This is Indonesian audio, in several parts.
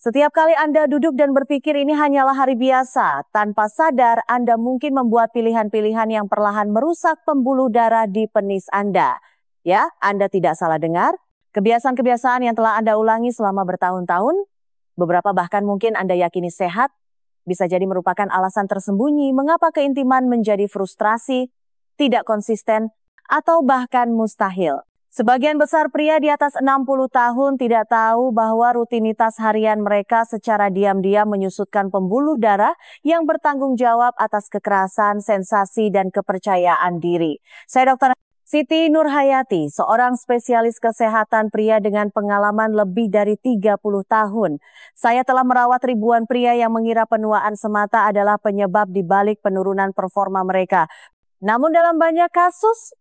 Setiap kali Anda duduk dan berpikir ini hanyalah hari biasa, tanpa sadar Anda mungkin membuat pilihan-pilihan yang perlahan merusak pembuluh darah di penis Anda. Ya, Anda tidak salah dengar. Kebiasaan-kebiasaan yang telah Anda ulangi selama bertahun-tahun, beberapa bahkan mungkin Anda yakini sehat, bisa jadi merupakan alasan tersembunyi mengapa keintiman menjadi frustrasi, tidak konsisten, atau bahkan mustahil. Sebagian besar pria di atas 60 tahun tidak tahu bahwa rutinitas harian mereka secara diam-diam menyusutkan pembuluh darah yang bertanggung jawab atas kekerasan, sensasi, dan kepercayaan diri. Saya Dr. Siti Nurhayati, seorang spesialis kesehatan pria dengan pengalaman lebih dari 30 tahun. Saya telah merawat ribuan pria yang mengira penuaan semata adalah penyebab di balik penurunan performa mereka. Namun dalam banyak kasus,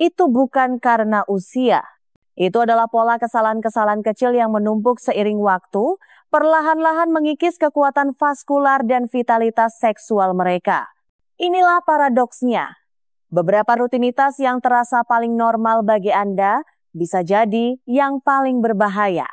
itu bukan karena usia. Itu adalah pola kesalahan-kesalahan kecil yang menumpuk seiring waktu, perlahan-lahan mengikis kekuatan vaskular dan vitalitas seksual mereka. Inilah paradoksnya. Beberapa rutinitas yang terasa paling normal bagi Anda bisa jadi yang paling berbahaya.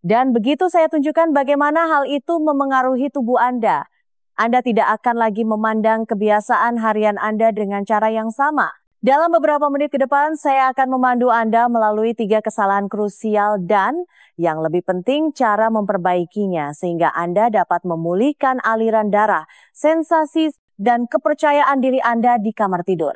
Dan begitu saya tunjukkan bagaimana hal itu memengaruhi tubuh Anda. Anda tidak akan lagi memandang kebiasaan harian Anda dengan cara yang sama. Dalam beberapa menit ke depan, saya akan memandu Anda melalui 3 kesalahan krusial dan yang lebih penting cara memperbaikinya sehingga Anda dapat memulihkan aliran darah, sensasi, dan kepercayaan diri Anda di kamar tidur.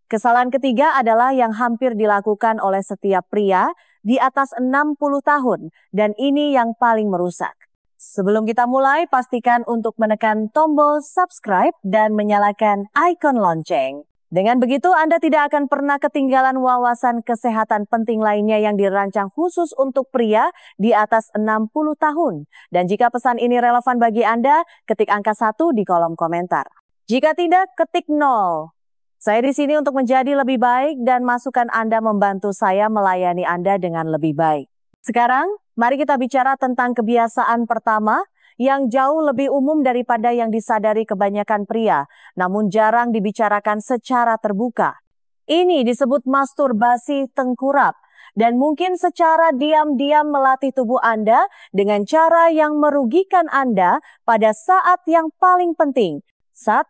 Kesalahan ketiga adalah yang hampir dilakukan oleh setiap pria di atas 60 tahun dan ini yang paling merusak. Sebelum kita mulai, pastikan untuk menekan tombol subscribe dan menyalakan ikon lonceng. Dengan begitu, Anda tidak akan pernah ketinggalan wawasan kesehatan penting lainnya yang dirancang khusus untuk pria di atas 60 tahun. Dan jika pesan ini relevan bagi Anda, ketik angka 1 di kolom komentar. Jika tidak, ketik 0. Saya di sini untuk menjadi lebih baik dan masukan Anda membantu saya melayani Anda dengan lebih baik. Sekarang, mari kita bicara tentang kebiasaan pertama, yang jauh lebih umum daripada yang disadari kebanyakan pria, namun jarang dibicarakan secara terbuka. Ini disebut masturbasi tengkurap, dan mungkin secara diam-diam melatih tubuh Anda dengan cara yang merugikan Anda pada saat yang paling penting. 1.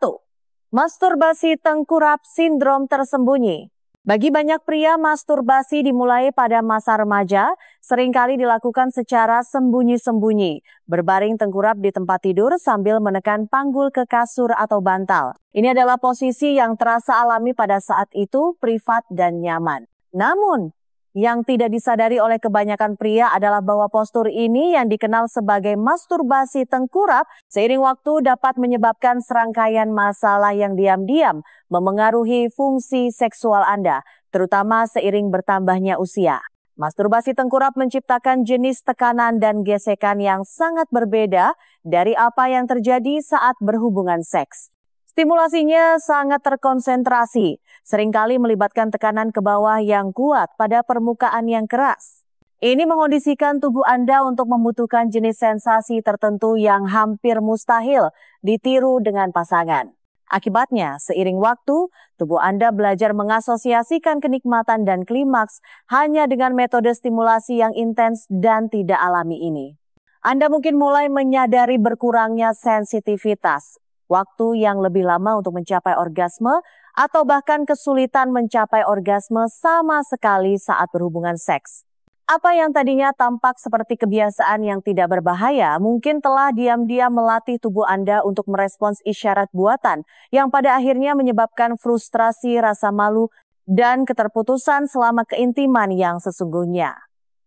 Masturbasi tengkurap sindrom tersembunyi. Bagi banyak pria, masturbasi dimulai pada masa remaja, seringkali dilakukan secara sembunyi-sembunyi, berbaring tengkurap di tempat tidur sambil menekan panggul ke kasur atau bantal. Ini adalah posisi yang terasa alami pada saat itu, privat dan nyaman. Namun, yang tidak disadari oleh kebanyakan pria adalah bahwa postur ini yang dikenal sebagai masturbasi tengkurap seiring waktu dapat menyebabkan serangkaian masalah yang diam-diam memengaruhi fungsi seksual Anda, terutama seiring bertambahnya usia. Masturbasi tengkurap menciptakan jenis tekanan dan gesekan yang sangat berbeda dari apa yang terjadi saat berhubungan seks. Stimulasinya sangat terkonsentrasi, seringkali melibatkan tekanan ke bawah yang kuat pada permukaan yang keras. Ini mengondisikan tubuh Anda untuk membutuhkan jenis sensasi tertentu yang hampir mustahil ditiru dengan pasangan. Akibatnya, seiring waktu, tubuh Anda belajar mengasosiasikan kenikmatan dan klimaks hanya dengan metode stimulasi yang intens dan tidak alami ini. Anda mungkin mulai menyadari berkurangnya sensitivitas, waktu yang lebih lama untuk mencapai orgasme, atau bahkan kesulitan mencapai orgasme sama sekali saat berhubungan seks. Apa yang tadinya tampak seperti kebiasaan yang tidak berbahaya, mungkin telah diam-diam melatih tubuh Anda untuk merespons isyarat buatan yang pada akhirnya menyebabkan frustrasi, rasa malu, dan keterputusan selama keintiman yang sesungguhnya.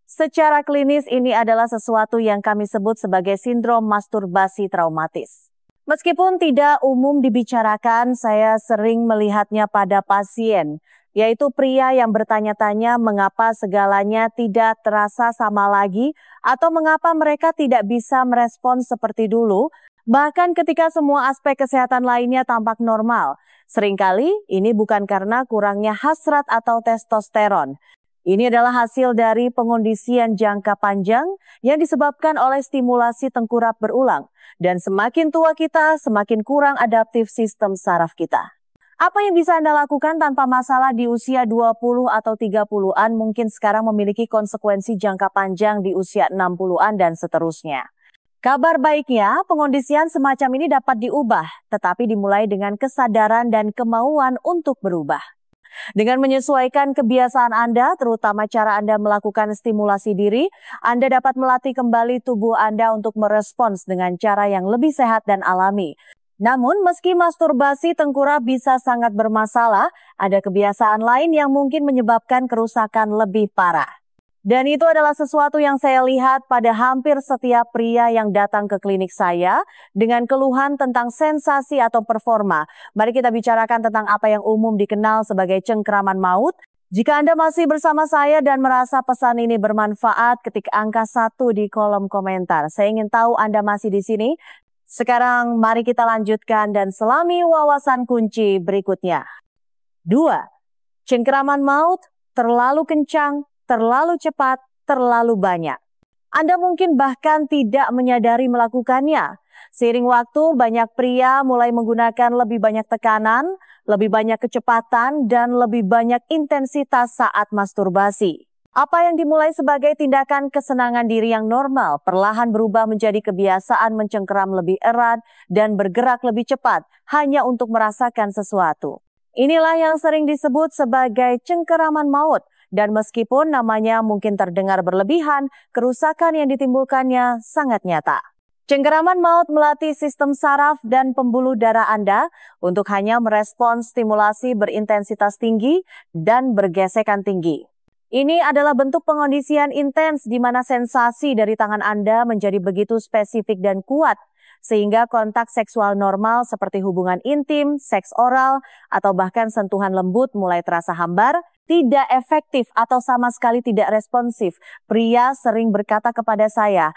Secara klinis, ini adalah sesuatu yang kami sebut sebagai sindrom masturbasi traumatis. Meskipun tidak umum dibicarakan, saya sering melihatnya pada pasien, yaitu pria yang bertanya-tanya mengapa segalanya tidak terasa sama lagi atau mengapa mereka tidak bisa merespons seperti dulu, bahkan ketika semua aspek kesehatan lainnya tampak normal. Seringkali ini bukan karena kurangnya hasrat atau testosteron. Ini adalah hasil dari pengondisian jangka panjang yang disebabkan oleh stimulasi tengkurap berulang. Dan semakin tua kita, semakin kurang adaptif sistem saraf kita. Apa yang bisa Anda lakukan tanpa masalah di usia 20 atau 30-an mungkin sekarang memiliki konsekuensi jangka panjang di usia 60-an dan seterusnya. Kabar baiknya, pengondisian semacam ini dapat diubah, tetapi dimulai dengan kesadaran dan kemauan untuk berubah. Dengan menyesuaikan kebiasaan Anda, terutama cara Anda melakukan stimulasi diri, Anda dapat melatih kembali tubuh Anda untuk merespons dengan cara yang lebih sehat dan alami. Namun, meski masturbasi tengkurap bisa sangat bermasalah, ada kebiasaan lain yang mungkin menyebabkan kerusakan lebih parah. Dan itu adalah sesuatu yang saya lihat pada hampir setiap pria yang datang ke klinik saya dengan keluhan tentang sensasi atau performa. Mari kita bicarakan tentang apa yang umum dikenal sebagai cengkeraman maut. Jika Anda masih bersama saya dan merasa pesan ini bermanfaat, ketik angka 1 di kolom komentar. Saya ingin tahu Anda masih di sini. Sekarang mari kita lanjutkan dan selami wawasan kunci berikutnya. 2. Cengkeraman maut terlalu kencang, terlalu cepat, terlalu banyak. Anda mungkin bahkan tidak menyadari melakukannya. Seiring waktu, banyak pria mulai menggunakan lebih banyak tekanan, lebih banyak kecepatan, dan lebih banyak intensitas saat masturbasi. Apa yang dimulai sebagai tindakan kesenangan diri yang normal, perlahan berubah menjadi kebiasaan mencengkeram lebih erat dan bergerak lebih cepat, hanya untuk merasakan sesuatu. Inilah yang sering disebut sebagai cengkeraman maut. Dan meskipun namanya mungkin terdengar berlebihan, kerusakan yang ditimbulkannya sangat nyata. Cengkeraman maut melatih sistem saraf dan pembuluh darah Anda untuk hanya merespons stimulasi berintensitas tinggi dan bergesekan tinggi. Ini adalah bentuk pengondisian intens di mana sensasi dari tangan Anda menjadi begitu spesifik dan kuat, sehingga kontak seksual normal seperti hubungan intim, seks oral, atau bahkan sentuhan lembut mulai terasa hambar, tidak efektif atau sama sekali tidak responsif. Pria sering berkata kepada saya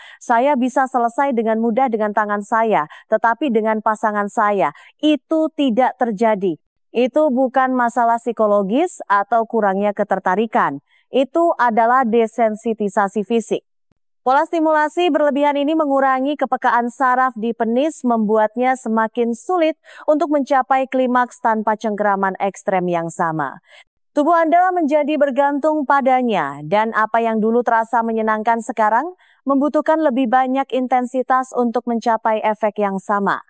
bisa selesai dengan mudah dengan tangan saya, tetapi dengan pasangan saya, itu tidak terjadi. Itu bukan masalah psikologis atau kurangnya ketertarikan. Itu adalah desensitisasi fisik. Pola stimulasi berlebihan ini mengurangi kepekaan saraf di penis, membuatnya semakin sulit untuk mencapai klimaks tanpa cengkeraman ekstrem yang sama. Tubuh Anda menjadi bergantung padanya, dan apa yang dulu terasa menyenangkan sekarang membutuhkan lebih banyak intensitas untuk mencapai efek yang sama.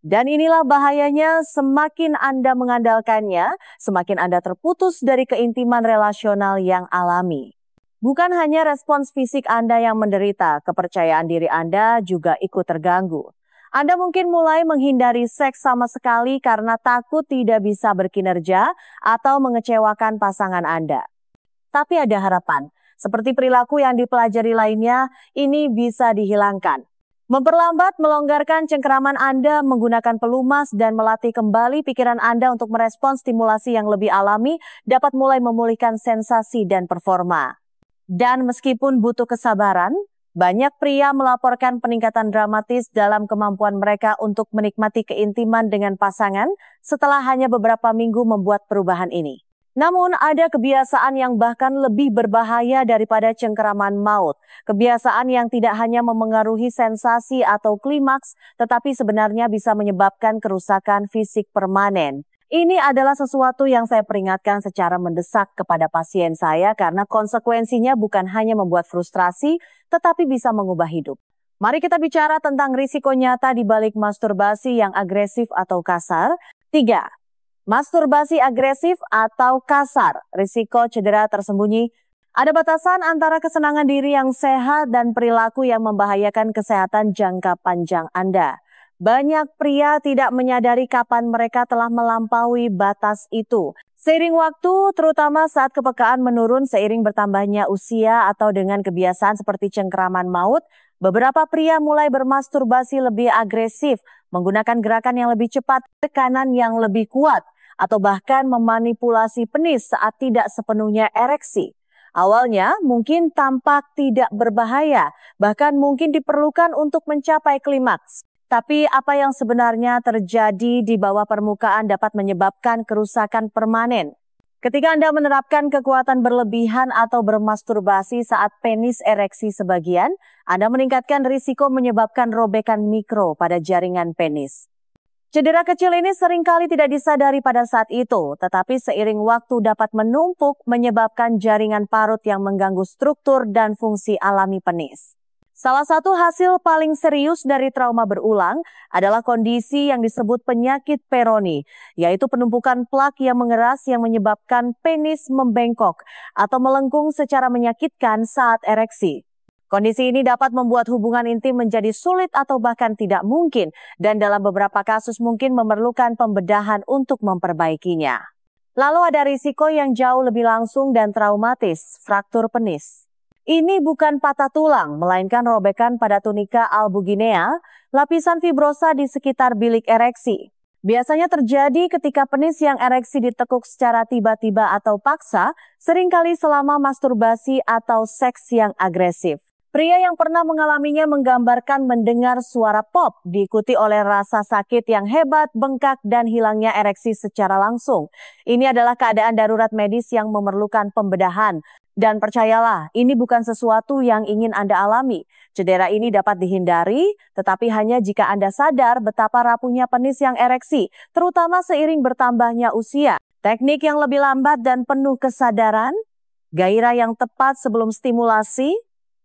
Dan inilah bahayanya, semakin Anda mengandalkannya, semakin Anda terputus dari keintiman relasional yang alami. Bukan hanya respons fisik Anda yang menderita, kepercayaan diri Anda juga ikut terganggu. Anda mungkin mulai menghindari seks sama sekali karena takut tidak bisa berkinerja atau mengecewakan pasangan Anda. Tapi ada harapan, seperti perilaku yang dipelajari lainnya, ini bisa dihilangkan. Memperlambat, melonggarkan cengkeraman Anda menggunakan pelumas dan melatih kembali pikiran Anda untuk merespons stimulasi yang lebih alami dapat mulai memulihkan sensasi dan performa. Dan meskipun butuh kesabaran, banyak pria melaporkan peningkatan dramatis dalam kemampuan mereka untuk menikmati keintiman dengan pasangan setelah hanya beberapa minggu membuat perubahan ini. Namun ada kebiasaan yang bahkan lebih berbahaya daripada cengkeraman maut. Kebiasaan yang tidak hanya memengaruhi sensasi atau klimaks, tetapi sebenarnya bisa menyebabkan kerusakan fisik permanen. Ini adalah sesuatu yang saya peringatkan secara mendesak kepada pasien saya karena konsekuensinya bukan hanya membuat frustrasi, tetapi bisa mengubah hidup. Mari kita bicara tentang risiko nyata di balik masturbasi yang agresif atau kasar. 3. Masturbasi agresif atau kasar, risiko cedera tersembunyi. Ada batasan antara kesenangan diri yang sehat dan perilaku yang membahayakan kesehatan jangka panjang Anda. Banyak pria tidak menyadari kapan mereka telah melampaui batas itu. Seiring waktu, terutama saat kepekaan menurun seiring bertambahnya usia atau dengan kebiasaan seperti cengkeraman maut, beberapa pria mulai bermasturbasi lebih agresif, menggunakan gerakan yang lebih cepat, tekanan yang lebih kuat, atau bahkan memanipulasi penis saat tidak sepenuhnya ereksi. Awalnya mungkin tampak tidak berbahaya, bahkan mungkin diperlukan untuk mencapai klimaks. Tapi apa yang sebenarnya terjadi di bawah permukaan dapat menyebabkan kerusakan permanen. Ketika Anda menerapkan kekuatan berlebihan atau bermasturbasi saat penis ereksi sebagian, Anda meningkatkan risiko menyebabkan robekan mikro pada jaringan penis. Cedera kecil ini seringkali tidak disadari pada saat itu, tetapi seiring waktu dapat menumpuk menyebabkan jaringan parut yang mengganggu struktur dan fungsi alami penis. Salah satu hasil paling serius dari trauma berulang adalah kondisi yang disebut penyakit Peyronie, yaitu penumpukan plak yang mengeras yang menyebabkan penis membengkok atau melengkung secara menyakitkan saat ereksi. Kondisi ini dapat membuat hubungan intim menjadi sulit atau bahkan tidak mungkin, dan dalam beberapa kasus mungkin memerlukan pembedahan untuk memperbaikinya. Lalu ada risiko yang jauh lebih langsung dan traumatis, fraktur penis. Ini bukan patah tulang, melainkan robekan pada tunika albuginea, lapisan fibrosa di sekitar bilik ereksi. Biasanya terjadi ketika penis yang ereksi ditekuk secara tiba-tiba atau paksa, seringkali selama masturbasi atau seks yang agresif. Pria yang pernah mengalaminya menggambarkan mendengar suara pop, diikuti oleh rasa sakit yang hebat, bengkak, dan hilangnya ereksi secara langsung. Ini adalah keadaan darurat medis yang memerlukan pembedahan. Dan percayalah, ini bukan sesuatu yang ingin Anda alami. Cedera ini dapat dihindari, tetapi hanya jika Anda sadar betapa rapuhnya penis yang ereksi, terutama seiring bertambahnya usia. Teknik yang lebih lambat dan penuh kesadaran, gairah yang tepat sebelum stimulasi,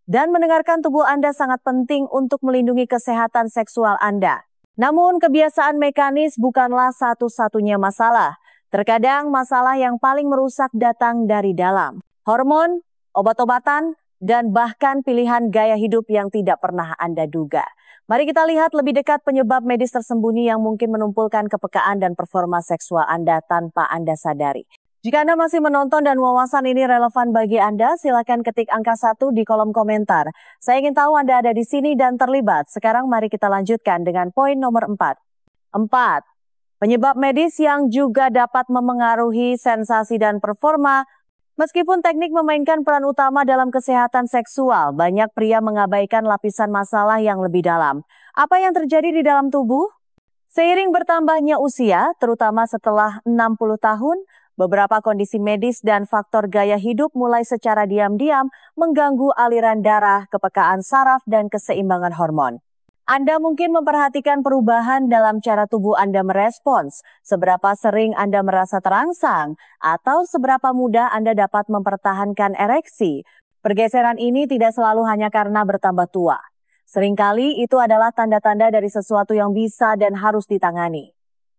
dan mendengarkan tubuh Anda sangat penting untuk melindungi kesehatan seksual Anda. Namun, kebiasaan mekanis bukanlah satu-satunya masalah. Terkadang masalah yang paling merusak datang dari dalam. Hormon, obat-obatan, dan bahkan pilihan gaya hidup yang tidak pernah Anda duga. Mari kita lihat lebih dekat penyebab medis tersembunyi yang mungkin menumpulkan kepekaan dan performa seksual Anda tanpa Anda sadari. Jika Anda masih menonton dan wawasan ini relevan bagi Anda, silakan ketik angka 1 di kolom komentar. Saya ingin tahu Anda ada di sini dan terlibat. Sekarang mari kita lanjutkan dengan poin nomor 4. 4. Penyebab medis yang juga dapat memengaruhi sensasi dan performa. Meskipun teknik memainkan peran utama dalam kesehatan seksual, banyak pria mengabaikan lapisan masalah yang lebih dalam. Apa yang terjadi di dalam tubuh? Seiring bertambahnya usia, terutama setelah 60 tahun, beberapa kondisi medis dan faktor gaya hidup mulai secara diam-diam mengganggu aliran darah, kepekaan saraf, dan keseimbangan hormon. Anda mungkin memperhatikan perubahan dalam cara tubuh Anda merespons, seberapa sering Anda merasa terangsang, atau seberapa mudah Anda dapat mempertahankan ereksi. Pergeseran ini tidak selalu hanya karena bertambah tua. Seringkali itu adalah tanda-tanda dari sesuatu yang bisa dan harus ditangani.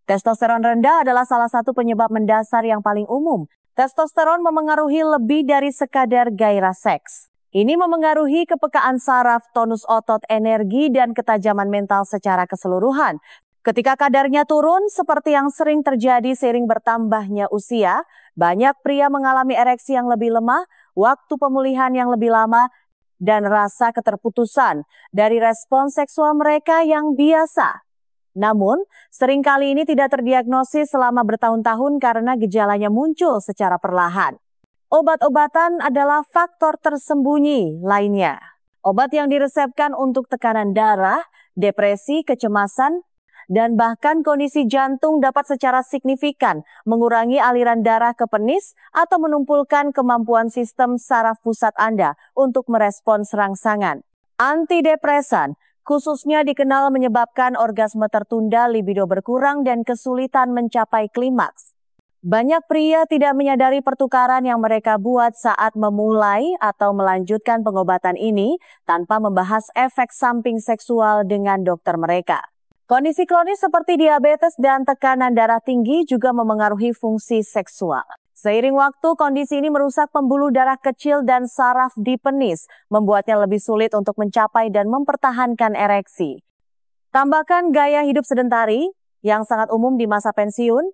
Testosteron rendah adalah salah satu penyebab mendasar yang paling umum. Testosteron memengaruhi lebih dari sekadar gairah seks. Ini memengaruhi kepekaan saraf, tonus otot, energi, dan ketajaman mental secara keseluruhan. Ketika kadarnya turun, seperti yang sering terjadi seiring bertambahnya usia, banyak pria mengalami ereksi yang lebih lemah, waktu pemulihan yang lebih lama, dan rasa keterputusan dari respons seksual mereka yang biasa. Namun, seringkali ini tidak terdiagnosis selama bertahun-tahun karena gejalanya muncul secara perlahan. Obat-obatan adalah faktor tersembunyi lainnya. Obat yang diresepkan untuk tekanan darah, depresi, kecemasan, dan bahkan kondisi jantung dapat secara signifikan mengurangi aliran darah ke penis atau menumpulkan kemampuan sistem saraf pusat Anda untuk merespons rangsangan. Antidepresan khususnya dikenal menyebabkan orgasme tertunda, libido berkurang, dan kesulitan mencapai klimaks. Banyak pria tidak menyadari pertukaran yang mereka buat saat memulai atau melanjutkan pengobatan ini tanpa membahas efek samping seksual dengan dokter mereka. Kondisi kronis seperti diabetes dan tekanan darah tinggi juga memengaruhi fungsi seksual. Seiring waktu, kondisi ini merusak pembuluh darah kecil dan saraf di penis, membuatnya lebih sulit untuk mencapai dan mempertahankan ereksi. Tambahkan gaya hidup sedentari yang sangat umum di masa pensiun,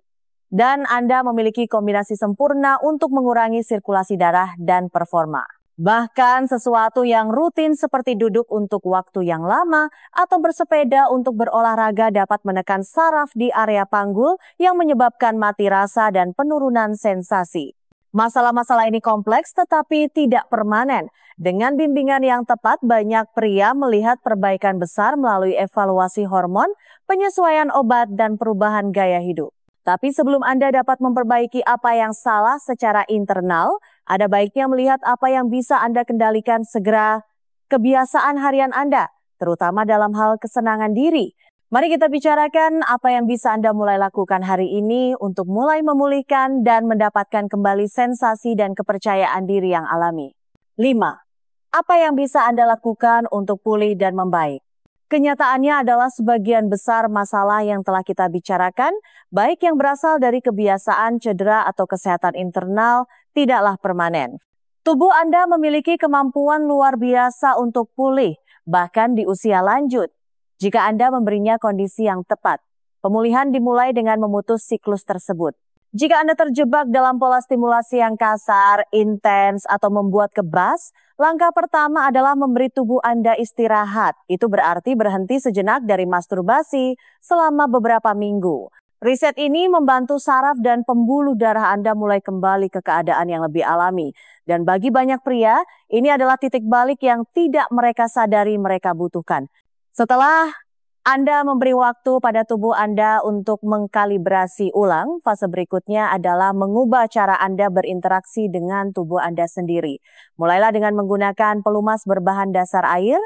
dan Anda memiliki kombinasi sempurna untuk mengurangi sirkulasi darah dan performa. Bahkan sesuatu yang rutin seperti duduk untuk waktu yang lama atau bersepeda untuk berolahraga dapat menekan saraf di area panggul yang menyebabkan mati rasa dan penurunan sensasi. Masalah-masalah ini kompleks tetapi tidak permanen. Dengan bimbingan yang tepat, banyak pria melihat perbaikan besar melalui evaluasi hormon, penyesuaian obat, dan perubahan gaya hidup. Tapi sebelum Anda dapat memperbaiki apa yang salah secara internal, ada baiknya melihat apa yang bisa Anda kendalikan segera kebiasaan harian Anda, terutama dalam hal kesenangan diri. Mari kita bicarakan apa yang bisa Anda mulai lakukan hari ini untuk mulai memulihkan dan mendapatkan kembali sensasi dan kepercayaan diri yang alami. 5. Apa yang bisa Anda lakukan untuk pulih dan membaik? Kenyataannya adalah sebagian besar masalah yang telah kita bicarakan, baik yang berasal dari kebiasaan, cedera, atau kesehatan internal, tidaklah permanen. Tubuh Anda memiliki kemampuan luar biasa untuk pulih, bahkan di usia lanjut. Jika Anda memberinya kondisi yang tepat, pemulihan dimulai dengan memutus siklus tersebut. Jika Anda terjebak dalam pola stimulasi yang kasar, intens, atau membuat kebas, langkah pertama adalah memberi tubuh Anda istirahat. Itu berarti berhenti sejenak dari masturbasi selama beberapa minggu. Riset ini membantu saraf dan pembuluh darah Anda mulai kembali ke keadaan yang lebih alami. Dan bagi banyak pria, ini adalah titik balik yang tidak mereka sadari mereka butuhkan. Setelah Anda memberi waktu pada tubuh Anda untuk mengkalibrasi ulang, fase berikutnya adalah mengubah cara Anda berinteraksi dengan tubuh Anda sendiri. Mulailah dengan menggunakan pelumas berbahan dasar air.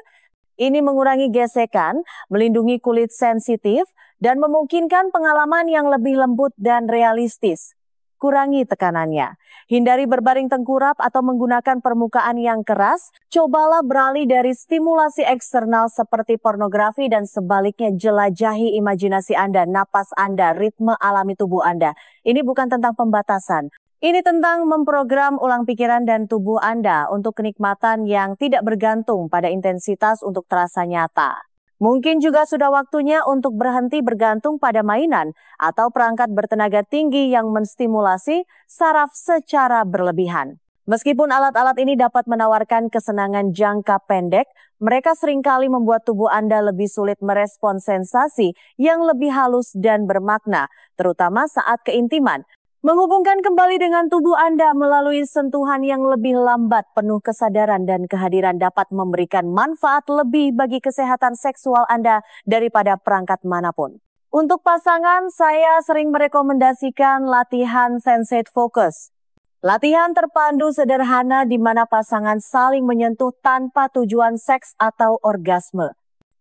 Ini mengurangi gesekan, melindungi kulit sensitif, dan memungkinkan pengalaman yang lebih lembut dan realistis. Kurangi tekanannya. Hindari berbaring tengkurap atau menggunakan permukaan yang keras. Cobalah beralih dari stimulasi eksternal seperti pornografi dan sebaliknya jelajahi imajinasi Anda, napas Anda, ritme alami tubuh Anda. Ini bukan tentang pembatasan. Ini tentang memprogram ulang pikiran dan tubuh Anda untuk kenikmatan yang tidak bergantung pada intensitas untuk terasa nyata. Mungkin juga sudah waktunya untuk berhenti bergantung pada mainan atau perangkat bertenaga tinggi yang menstimulasi saraf secara berlebihan. Meskipun alat-alat ini dapat menawarkan kesenangan jangka pendek, mereka seringkali membuat tubuh Anda lebih sulit merespons sensasi yang lebih halus dan bermakna, terutama saat keintiman. Menghubungkan kembali dengan tubuh Anda melalui sentuhan yang lebih lambat, penuh kesadaran dan kehadiran dapat memberikan manfaat lebih bagi kesehatan seksual Anda daripada perangkat manapun. Untuk pasangan, saya sering merekomendasikan latihan Sensate Focus. Latihan terpandu sederhana di mana pasangan saling menyentuh tanpa tujuan seks atau orgasme.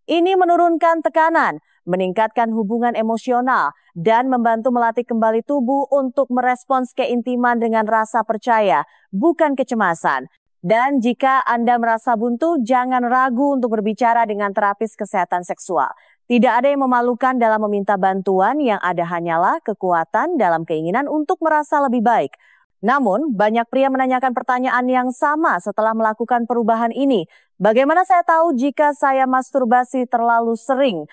Ini menurunkan tekanan, meningkatkan hubungan emosional, dan membantu melatih kembali tubuh untuk merespons keintiman dengan rasa percaya, bukan kecemasan. Dan jika Anda merasa buntu, jangan ragu untuk berbicara dengan terapis kesehatan seksual. Tidak ada yang memalukan dalam meminta bantuan, yang ada hanyalah kekuatan dalam keinginan untuk merasa lebih baik. Namun, banyak pria menanyakan pertanyaan yang sama setelah melakukan perubahan ini. Bagaimana saya tahu jika saya masturbasi terlalu sering?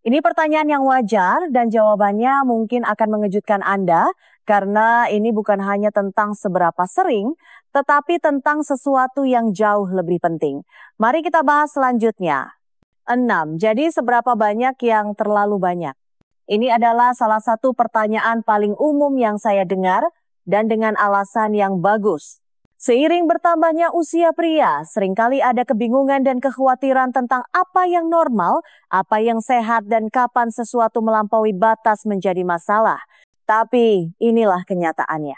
Ini pertanyaan yang wajar dan jawabannya mungkin akan mengejutkan Anda karena ini bukan hanya tentang seberapa sering, tetapi tentang sesuatu yang jauh lebih penting. Mari kita bahas selanjutnya. 6. Jadi seberapa banyak yang terlalu banyak? Ini adalah salah satu pertanyaan paling umum yang saya dengar dan dengan alasan yang bagus. Seiring bertambahnya usia pria, seringkali ada kebingungan dan kekhawatiran tentang apa yang normal, apa yang sehat, dan kapan sesuatu melampaui batas menjadi masalah. Tapi inilah kenyataannya.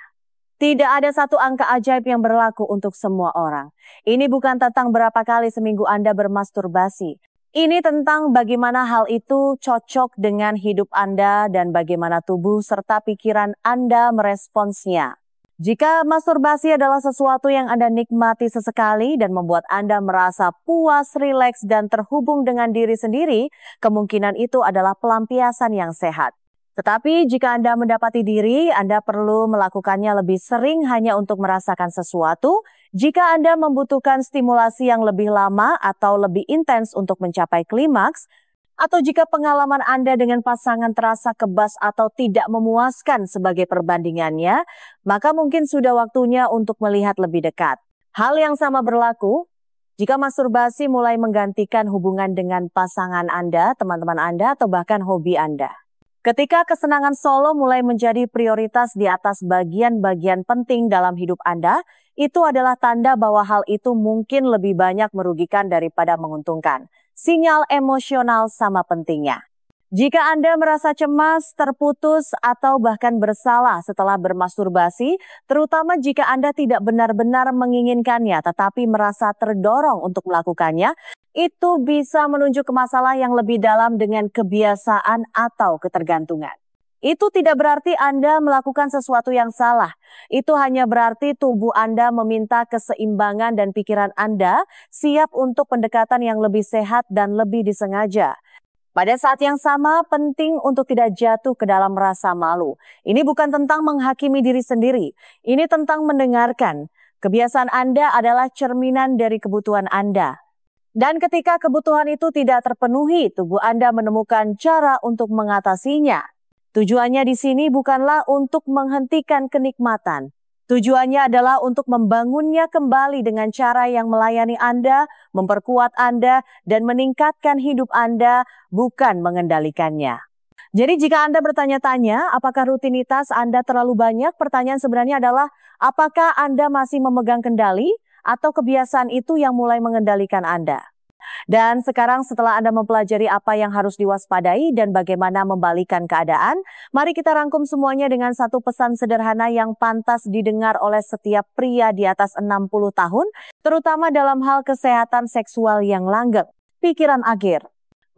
Tidak ada satu angka ajaib yang berlaku untuk semua orang. Ini bukan tentang berapa kali seminggu Anda bermasturbasi. Ini tentang bagaimana hal itu cocok dengan hidup Anda dan bagaimana tubuh serta pikiran Anda meresponsnya. Jika masturbasi adalah sesuatu yang Anda nikmati sesekali dan membuat Anda merasa puas, rileks, dan terhubung dengan diri sendiri, kemungkinan itu adalah pelampiasan yang sehat. Tetapi jika Anda mendapati diri, Anda perlu melakukannya lebih sering hanya untuk merasakan sesuatu. Jika Anda membutuhkan stimulasi yang lebih lama atau lebih intens untuk mencapai klimaks, atau jika pengalaman Anda dengan pasangan terasa kebas atau tidak memuaskan sebagai perbandingannya, maka mungkin sudah waktunya untuk melihat lebih dekat. Hal yang sama berlaku jika masturbasi mulai menggantikan hubungan dengan pasangan Anda, teman-teman Anda, atau bahkan hobi Anda. Ketika kesenangan solo mulai menjadi prioritas di atas bagian-bagian penting dalam hidup Anda, itu adalah tanda bahwa hal itu mungkin lebih banyak merugikan daripada menguntungkan. Sinyal emosional sama pentingnya. Jika Anda merasa cemas, terputus, atau bahkan bersalah setelah bermasturbasi, terutama jika Anda tidak benar-benar menginginkannya tetapi merasa terdorong untuk melakukannya, itu bisa menunjuk ke masalah yang lebih dalam dengan kebiasaan atau ketergantungan. Itu tidak berarti Anda melakukan sesuatu yang salah. Itu hanya berarti tubuh Anda meminta keseimbangan dan pikiran Anda siap untuk pendekatan yang lebih sehat dan lebih disengaja. Pada saat yang sama, penting untuk tidak jatuh ke dalam rasa malu. Ini bukan tentang menghakimi diri sendiri. Ini tentang mendengarkan. Kebiasaan Anda adalah cerminan dari kebutuhan Anda. Dan ketika kebutuhan itu tidak terpenuhi, tubuh Anda menemukan cara untuk mengatasinya. Tujuannya di sini bukanlah untuk menghentikan kenikmatan. Tujuannya adalah untuk membangunnya kembali dengan cara yang melayani Anda, memperkuat Anda, dan meningkatkan hidup Anda, bukan mengendalikannya. Jadi jika Anda bertanya-tanya, apakah rutinitas Anda terlalu banyak? Pertanyaan sebenarnya adalah, apakah Anda masih memegang kendali atau kebiasaan itu yang mulai mengendalikan Anda? Dan sekarang setelah Anda mempelajari apa yang harus diwaspadai dan bagaimana membalikan keadaan, mari kita rangkum semuanya dengan satu pesan sederhana yang pantas didengar oleh setiap pria di atas 60 tahun, terutama dalam hal kesehatan seksual yang langgeng. Pikiran akhir.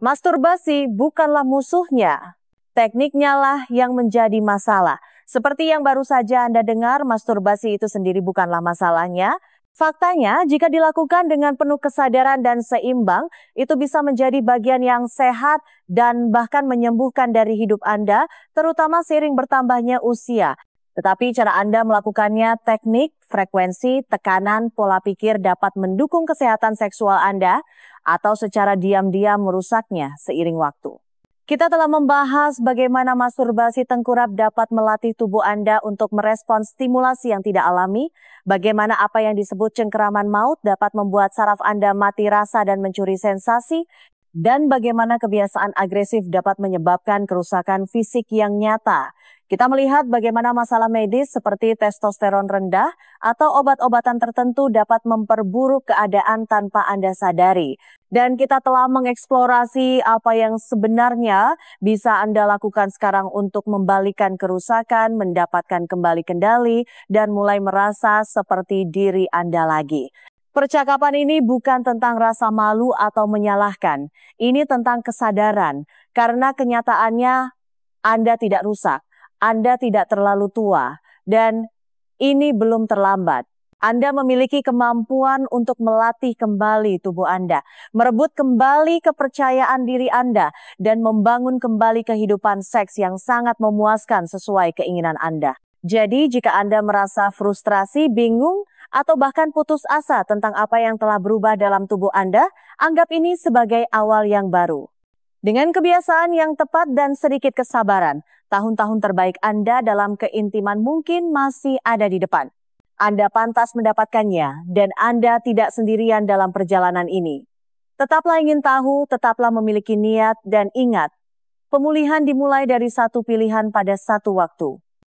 Masturbasi bukanlah musuhnya. Tekniknya lah yang menjadi masalah. Seperti yang baru saja Anda dengar, masturbasi itu sendiri bukanlah masalahnya. Faktanya, jika dilakukan dengan penuh kesadaran dan seimbang, itu bisa menjadi bagian yang sehat dan bahkan menyembuhkan dari hidup Anda, terutama seiring bertambahnya usia. Tetapi cara Anda melakukannya, teknik, frekuensi, tekanan, pola pikir dapat mendukung kesehatan seksual Anda atau secara diam-diam merusaknya seiring waktu. Kita telah membahas bagaimana masturbasi tengkurap dapat melatih tubuh Anda untuk merespons stimulasi yang tidak alami, bagaimana apa yang disebut cengkeraman maut dapat membuat saraf Anda mati rasa dan mencuri sensasi, dan bagaimana kebiasaan agresif dapat menyebabkan kerusakan fisik yang nyata. Kita melihat bagaimana masalah medis seperti testosteron rendah atau obat-obatan tertentu dapat memperburuk keadaan tanpa Anda sadari. Dan kita telah mengeksplorasi apa yang sebenarnya bisa Anda lakukan sekarang untuk membalikan kerusakan, mendapatkan kembali kendali, dan mulai merasa seperti diri Anda lagi. Percakapan ini bukan tentang rasa malu atau menyalahkan. Ini tentang kesadaran, karena kenyataannya Anda tidak rusak. Anda tidak terlalu tua, dan ini belum terlambat. Anda memiliki kemampuan untuk melatih kembali tubuh Anda, merebut kembali kepercayaan diri Anda, dan membangun kembali kehidupan seks yang sangat memuaskan sesuai keinginan Anda. Jadi, jika Anda merasa frustrasi, bingung, atau bahkan putus asa tentang apa yang telah berubah dalam tubuh Anda, anggap ini sebagai awal yang baru. Dengan kebiasaan yang tepat dan sedikit kesabaran, tahun-tahun terbaik Anda dalam keintiman mungkin masih ada di depan. Anda pantas mendapatkannya dan Anda tidak sendirian dalam perjalanan ini. Tetaplah ingin tahu, tetaplah memiliki niat dan ingat, pemulihan dimulai dari satu pilihan pada satu waktu.